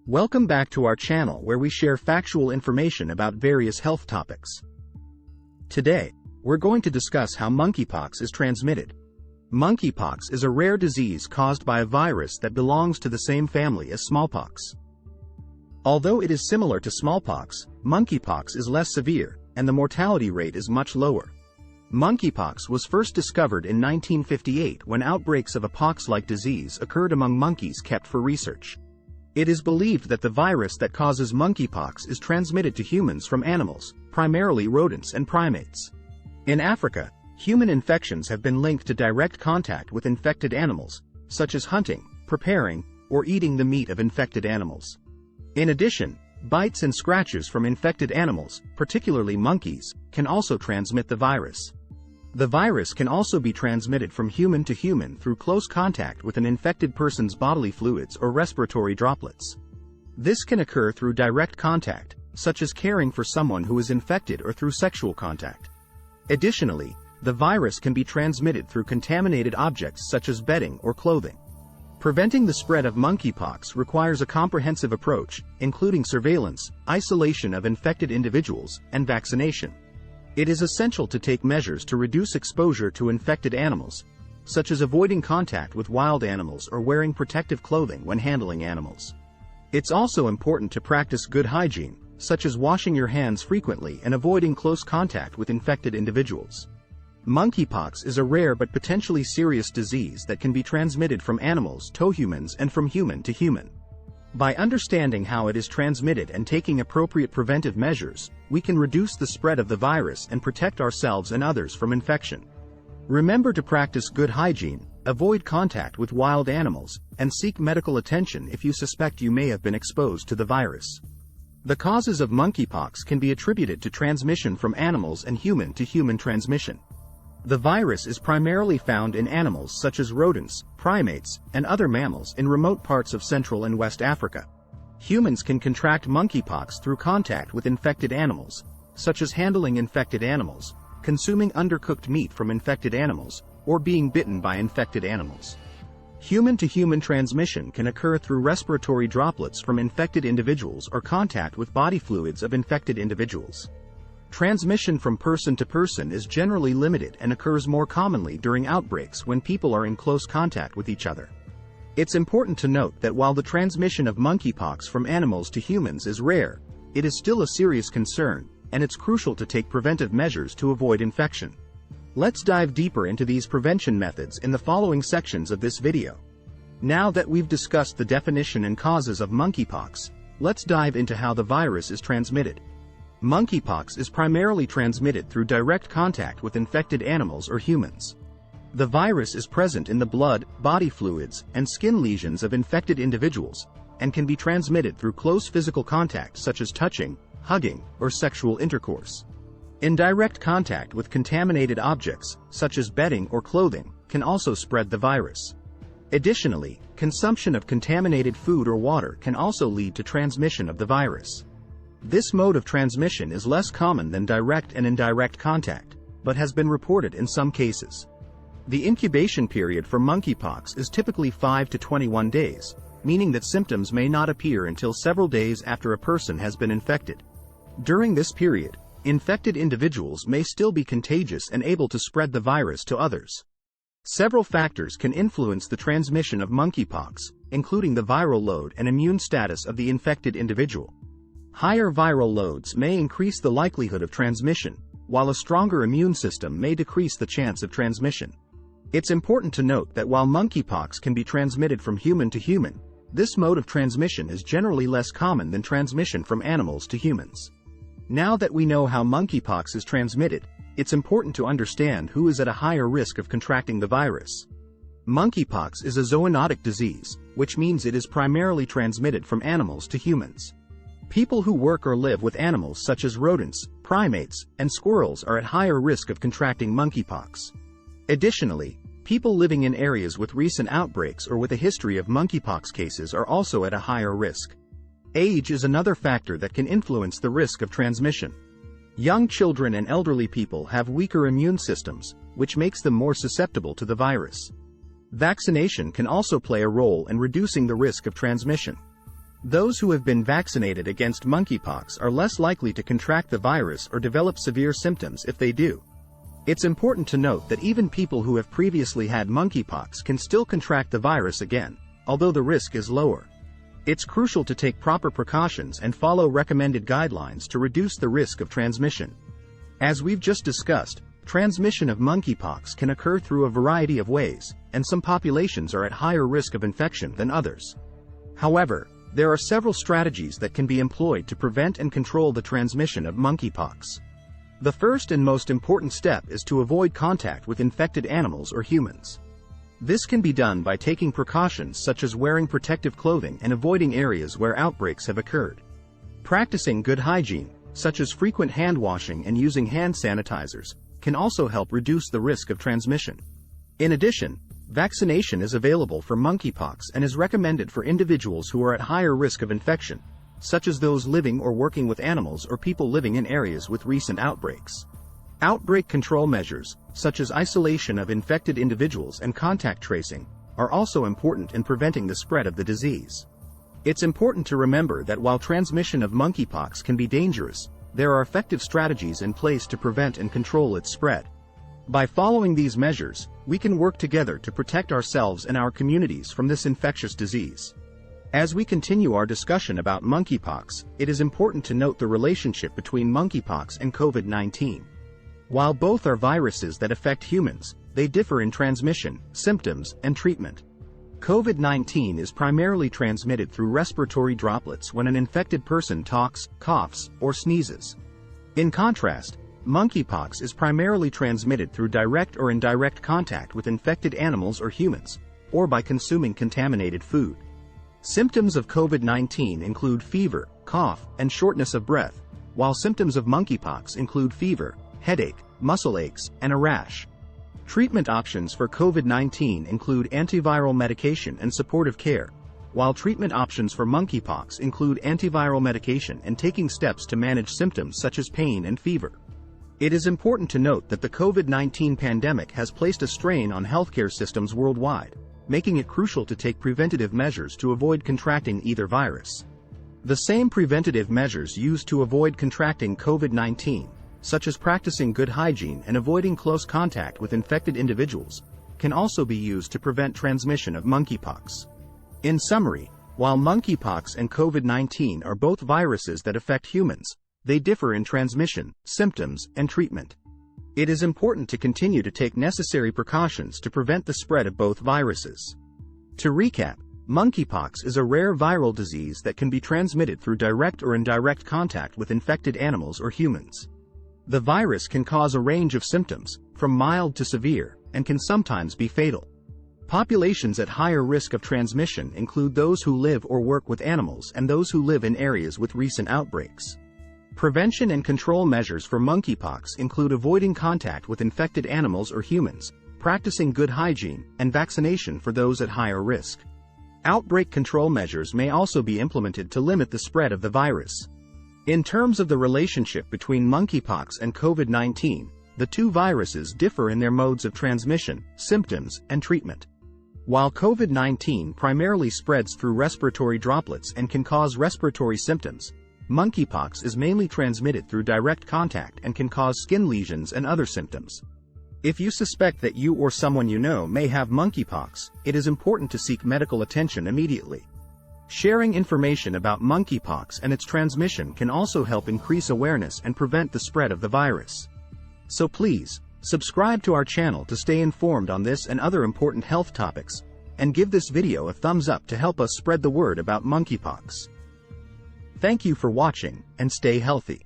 Welcome back to our channel where we share factual information about various health topics. Today, we're going to discuss how monkeypox is transmitted. Monkeypox is a rare disease caused by a virus that belongs to the same family as smallpox. Although it is similar to smallpox, monkeypox is less severe, and the mortality rate is much lower. Monkeypox was first discovered in 1958 when outbreaks of a pox-like disease occurred among monkeys kept for research. It is believed that the virus that causes monkeypox is transmitted to humans from animals, primarily rodents and primates. In Africa, human infections have been linked to direct contact with infected animals, such as hunting, preparing, or eating the meat of infected animals. In addition, bites and scratches from infected animals, particularly monkeys, can also transmit the virus. The virus can also be transmitted from human to human through close contact with an infected person's bodily fluids or respiratory droplets. This can occur through direct contact, such as caring for someone who is infected, or through sexual contact. Additionally, the virus can be transmitted through contaminated objects such as bedding or clothing. Preventing the spread of monkeypox requires a comprehensive approach, including surveillance, isolation of infected individuals, and vaccination. It is essential to take measures to reduce exposure to infected animals, such as avoiding contact with wild animals or wearing protective clothing when handling animals. It's also important to practice good hygiene, such as washing your hands frequently and avoiding close contact with infected individuals. Monkeypox is a rare but potentially serious disease that can be transmitted from animals to humans and from human to human. By understanding how it is transmitted and taking appropriate preventive measures, we can reduce the spread of the virus and protect ourselves and others from infection. Remember to practice good hygiene, avoid contact with wild animals, and seek medical attention if you suspect you may have been exposed to the virus. The causes of monkeypox can be attributed to transmission from animals and human to human transmission. The virus is primarily found in animals such as rodents, primates, and other mammals in remote parts of Central and West Africa. Humans can contract monkeypox through contact with infected animals, such as handling infected animals, consuming undercooked meat from infected animals, or being bitten by infected animals. Human-to-human transmission can occur through respiratory droplets from infected individuals or contact with body fluids of infected individuals. Transmission from person to person is generally limited and occurs more commonly during outbreaks when people are in close contact with each other. It's important to note that while the transmission of monkeypox from animals to humans is rare, it is still a serious concern, and it's crucial to take preventive measures to avoid infection. Let's dive deeper into these prevention methods in the following sections of this video. Now that we've discussed the definition and causes of monkeypox, let's dive into how the virus is transmitted. Monkeypox is primarily transmitted through direct contact with infected animals or humans. The virus is present in the blood, body fluids, and skin lesions of infected individuals, and can be transmitted through close physical contact such as touching, hugging, or sexual intercourse. Indirect contact with contaminated objects, such as bedding or clothing, can also spread the virus. Additionally, consumption of contaminated food or water can also lead to transmission of the virus. This mode of transmission is less common than direct and indirect contact, but has been reported in some cases. The incubation period for monkeypox is typically 5 to 21 days, meaning that symptoms may not appear until several days after a person has been infected. During this period, infected individuals may still be contagious and able to spread the virus to others. Several factors can influence the transmission of monkeypox, including the viral load and immune status of the infected individual. Higher viral loads may increase the likelihood of transmission, while a stronger immune system may decrease the chance of transmission. It's important to note that while monkeypox can be transmitted from human to human, this mode of transmission is generally less common than transmission from animals to humans. Now that we know how monkeypox is transmitted, it's important to understand who is at a higher risk of contracting the virus. Monkeypox is a zoonotic disease, which means it is primarily transmitted from animals to humans. People who work or live with animals such as rodents, primates, and squirrels are at higher risk of contracting monkeypox. Additionally, people living in areas with recent outbreaks or with a history of monkeypox cases are also at a higher risk. Age is another factor that can influence the risk of transmission. Young children and elderly people have weaker immune systems, which makes them more susceptible to the virus. Vaccination can also play a role in reducing the risk of transmission. Those who have been vaccinated against monkeypox are less likely to contract the virus or develop severe symptoms if they do. It's important to note that even people who have previously had monkeypox can still contract the virus again, although the risk is lower. It's crucial to take proper precautions and follow recommended guidelines to reduce the risk of transmission. As we've just discussed, transmission of monkeypox can occur through a variety of ways, and some populations are at higher risk of infection than others. However, there are several strategies that can be employed to prevent and control the transmission of monkeypox. The first and most important step is to avoid contact with infected animals or humans. This can be done by taking precautions such as wearing protective clothing and avoiding areas where outbreaks have occurred. Practicing good hygiene, such as frequent hand washing and using hand sanitizers, can also help reduce the risk of transmission. In addition, vaccination is available for monkeypox and is recommended for individuals who are at higher risk of infection, such as those living or working with animals or people living in areas with recent outbreaks. Outbreak control measures, such as isolation of infected individuals and contact tracing, are also important in preventing the spread of the disease. It's important to remember that while transmission of monkeypox can be dangerous, there are effective strategies in place to prevent and control its spread. By following these measures, we can work together to protect ourselves and our communities from this infectious disease. As we continue our discussion about monkeypox, it is important to note the relationship between monkeypox and COVID-19. While both are viruses that affect humans, they differ in transmission, symptoms, and treatment. COVID-19 is primarily transmitted through respiratory droplets when an infected person talks, coughs, or sneezes. In contrast, monkeypox is primarily transmitted through direct or indirect contact with infected animals or humans, or by consuming contaminated food. Symptoms of COVID-19 include fever, cough, and shortness of breath, while symptoms of monkeypox include fever, headache, muscle aches, and a rash. Treatment options for COVID-19 include antiviral medication and supportive care, while treatment options for monkeypox include antiviral medication and taking steps to manage symptoms such as pain and fever. It is important to note that the COVID-19 pandemic has placed a strain on healthcare systems worldwide, making it crucial to take preventative measures to avoid contracting either virus. The same preventative measures used to avoid contracting COVID-19, such as practicing good hygiene and avoiding close contact with infected individuals, can also be used to prevent transmission of monkeypox. In summary, while monkeypox and COVID-19 are both viruses that affect humans, they differ in transmission, symptoms, and treatment. It is important to continue to take necessary precautions to prevent the spread of both viruses. To recap, monkeypox is a rare viral disease that can be transmitted through direct or indirect contact with infected animals or humans. The virus can cause a range of symptoms, from mild to severe, and can sometimes be fatal. Populations at higher risk of transmission include those who live or work with animals and those who live in areas with recent outbreaks. Prevention and control measures for monkeypox include avoiding contact with infected animals or humans, practicing good hygiene, and vaccination for those at higher risk. Outbreak control measures may also be implemented to limit the spread of the virus. In terms of the relationship between monkeypox and COVID-19, the two viruses differ in their modes of transmission, symptoms, and treatment. While COVID-19 primarily spreads through respiratory droplets and can cause respiratory symptoms, monkeypox is mainly transmitted through direct contact and can cause skin lesions and other symptoms. If you suspect that you or someone you know may have monkeypox, it is important to seek medical attention immediately. Sharing information about monkeypox and its transmission can also help increase awareness and prevent the spread of the virus. So please, subscribe to our channel to stay informed on this and other important health topics, and give this video a thumbs up to help us spread the word about monkeypox. Thank you for watching, and stay healthy.